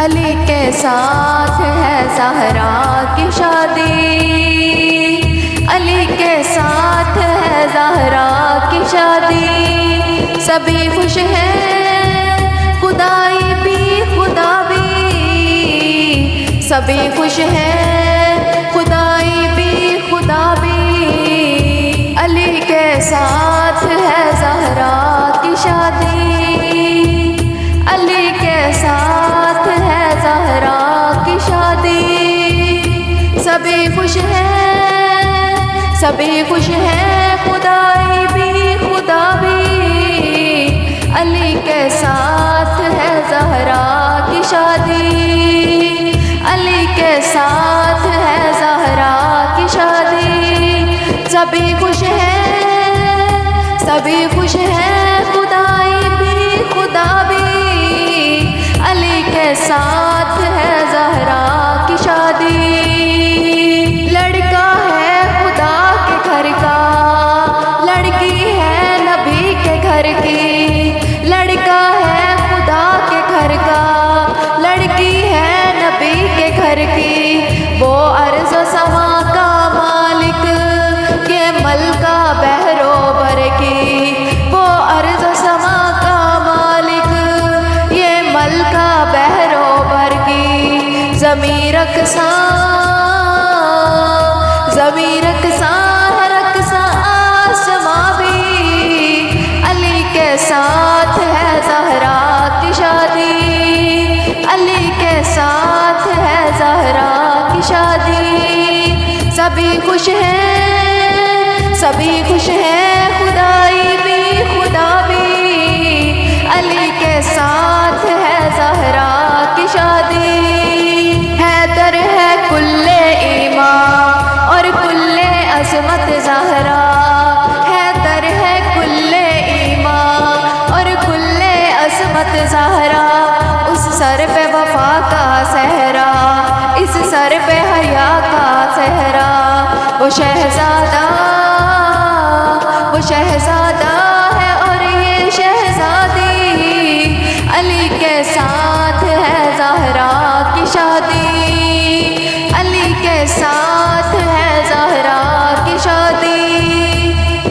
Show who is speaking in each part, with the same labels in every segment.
Speaker 1: अली के साथ है ज़हरा की शादी, अली के साथ है ज़हरा की शादी। सभी खुश हैं खुदाई भी खुदा भी, सभी खुश हैं खुदाई भी खुदा भी। अली के साथ है ज़हरा की शादी, अली के साथ है ज़हरा की शादी। सभी खुश हैं, सभी खुश हैं खुदाई भी खुदा भी। अली के साथ है ज़हरा की शादी, अली के साथ है ज़हरा की शादी। सभी खुश हैं, सभी खुश हैं खुदाई भी खुदा भी। अली के साथ है ज़हरा की शादी। लड़का है खुदा के घर का, लड़की है नबी के घर की। लड़का है खुदा के घर का, लड़की है नबी के घर की। वो अर्ज़ व समा का मालिक, ये मलका बहरोबर की। वो अर्ज़ व समा का मालिक, ये मलका बहरोबर की। ज़मीं रक़्सा, ज़मीं रक़्सा है रक़्सा आसमां भी। अली के साथ है ज़हरा की शादी, अली के साथ है ज़हरा की शादी। सभी खुश हैं, सभी खुश हैं खुदाई भी खुदा भी। अली के साथ है ज़हरा की शादी। हैदर है कुल्ले ईमान और कुल्ले अज़मत ज़हरा। हैदर है कुल्ले ईमान और कुल्ले अज़मत ज़हरा। उस सर पे वफा का सहरा, इस सर पे हया का सहरा। वो शहज़ादा, वो शहज़ादा है और ये शहज़ादी। अली के साथ है ज़हरा की शादी, अली के साथ है ज़हरा की शादी।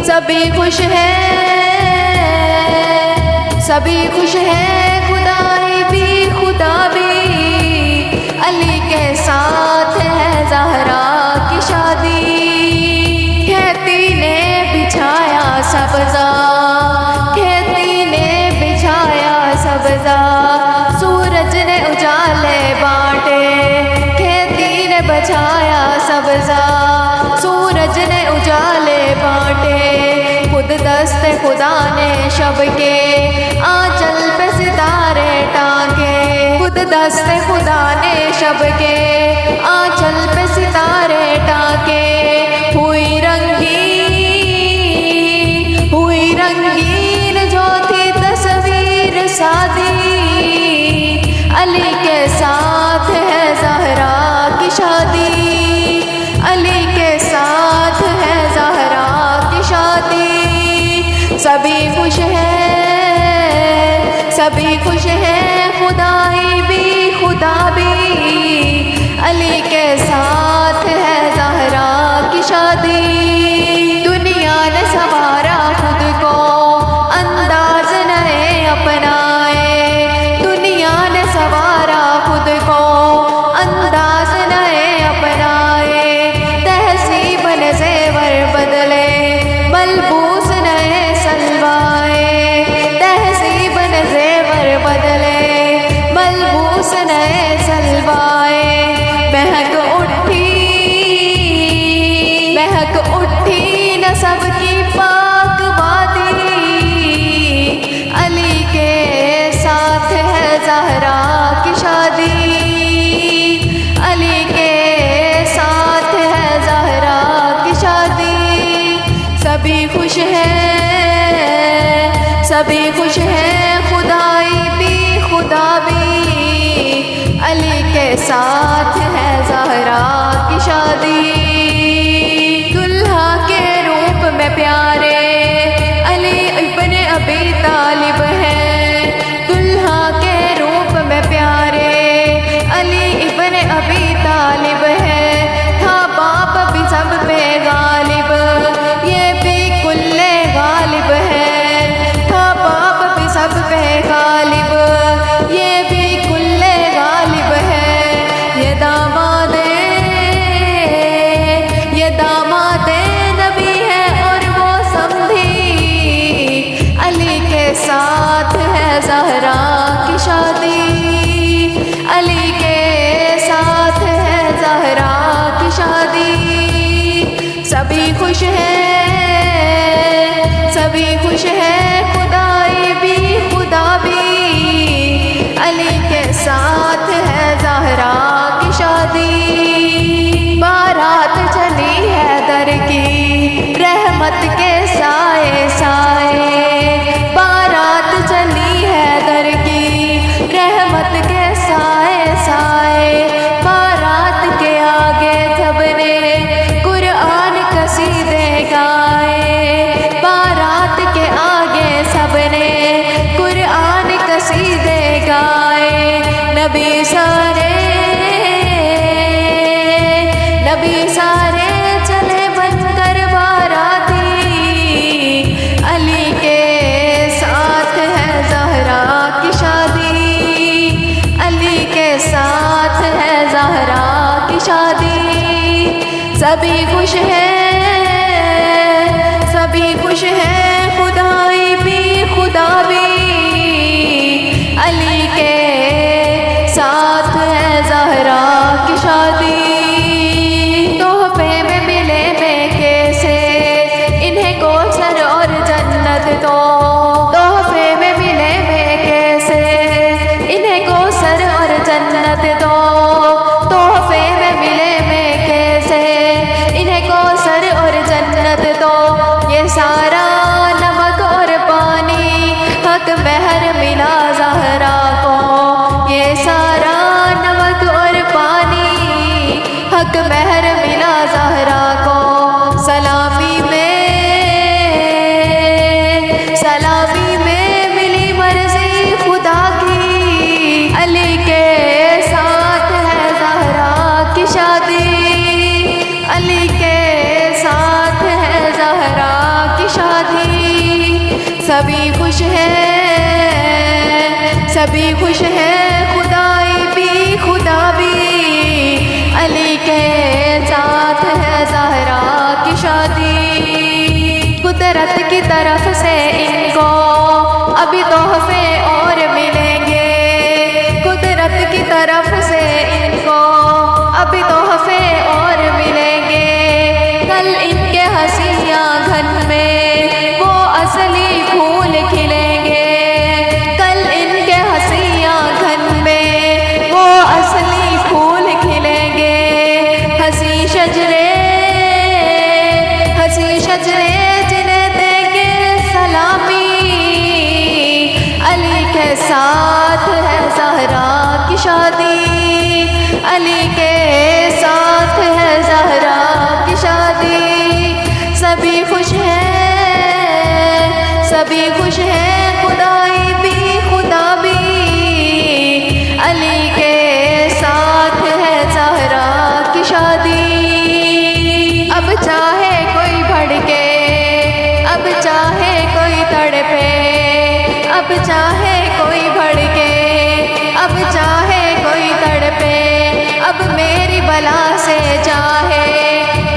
Speaker 1: सभी खुश हैं, सभी खुश हैं खुदाई भी खुदा भी। अली के साथ है ज़हरा की शादी। खेती ने बिछाया सब्ज़ा, खेती ने बिछाया सब्ज़ा। सूरज ने उजाले बांटे, खेती ने बचाया सब्ज़ा। सूरज ने उजाले बांटे, खुद दस्ते खुदा ने शब के आंचल पे सितारे टांगे। खुद दस्ते खुदा ने शब के आंचल पे सितारे टांगे। हुई रंगीन जो थी तस्वीर सादी। अली के साथ है ज़हरा की शादी, अली के साथ है ज़हरा की शादी। सभी खुश हैं, सभी खुश हैं खुदाई भी खुदा भी। अली के साथ है ज़हरा की शादी। दुनिया ने संवारा खुद को, अंदाज नए अपनाए। दुनिया ने संवारा खुद को, अंदाज नए अपनाए। तहसीब ने ज़ेवर बदले, मलबूस नए सलवाए। तहसीब ने ज़ेवर बदले, मलबूस नए सलवाए। महक उठी न सबकी पाक वादी। अली के साथ है ज़हरा की शादी, अली के साथ है ज़हरा की शादी। सभी खुश हैं, सभी खुश हैं खुदाई भी खुदा भी। अली के साथ है ज़हरा की शादी। दुल्हा के रूप में प्यारे अली इब्ने अबी तालिब है। दुल्हा के रूप में प्यारे सभी खुश हैं, सभी खुश हैं, खुदाई भी खुदा भी। अली के साथ है ज़हरा की शादी। बारात चली है दर की रहमत के साए साए। बारात चली है दर की रहमत के साए साए। बारात के आगे सबने कुरान कसीदे गाए। बारात के आगे सबने कुरान कसीदे गाए। नबी सारे चले बनकर बाराती। अली के साथ है ज़हरा की शादी। अली के साथ है ज़हरा की शादी। सभी खुश हैं, सभी खुश हैं, खुदाई भी खुदा भी। अली के साथ है ज़हरा की शादी। तोहफे में मिले मेके से इन्हें कौसर और जन्नत दो। तोहफे में मिले मेके से इन्हें कौसर और जन्नत दो। तोहफे में मिले मेके से इन्हें कौसर और जन्नत दो। ये सारा नमक और पानी हक महर मिला ज़हरा को। ये सारा नमक और पानी हक महर मिला ज़हरा को। सलामी में मिली मर्जी खुदा की। अली के साथ है ज़हरा की शादी। अली के साथ है ज़हरा की शादी। सभी खुश हैं, सभी खुश हैं, खुदाई भी खुदा भी। अली के साथ है ज़हरा की शादी। कुदरत की तरफ से इनको अभी तोहफे और मिलेंगे। कुदरत की तरफ से इनको अभी तोहफे और मिलेंगे। कल इनके हंसी आंगन में वो असली फूल खिलेंगे। कल इनके हंसी आंगन में वो असली फूल खिलेंगे। हंसी शजरे जिन्हें देंगे सलामी। अली के साथ है ज़हरा की शादी। अली के साथ है ज़हरा की शादी। सभी खुश हैं, सभी खुश हैं, खुदाई भी खुदा भी। अली के साथ है ज़हरा की शादी। अब चाहे कोई भड़के, अब चाहे कोई तड़पे। अब चाहे कोई भड़के, अब चाहे कोई तड़पे। अब मेरी बला से चाहे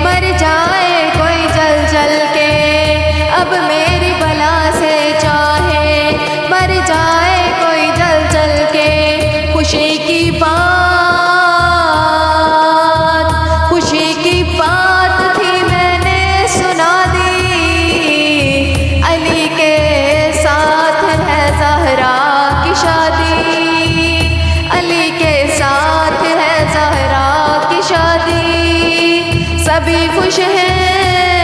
Speaker 1: मर जाए कोई जल जल के। अब मेरी बला से चाहे मर जाए कोई जल जल के। खुशी की बात थी मैंने सुना दी। अली के साथ है ज़हरा की शादी। अली के साथ है ज़हरा की शादी। सभी खुश हैं,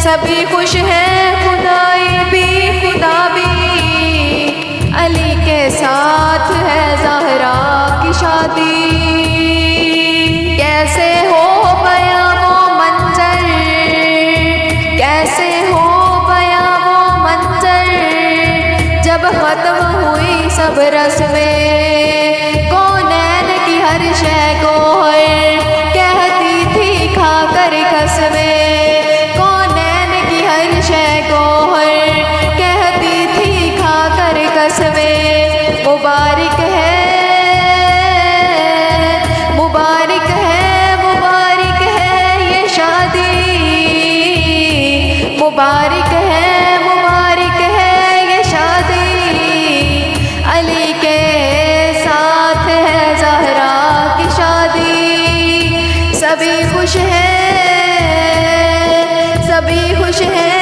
Speaker 1: सभी खुश हैं, खुदाई भी खुदा भी। अली के साथ है ज़हरा की शादी। कैसे हो गया वो मंजर, कैसे हो गया वो मंजर। जब खत्म हुई सब रस्में, कौनैन की हर शय को कहती थी खाकर कसमें। कौनैन की हर शय भी खुश है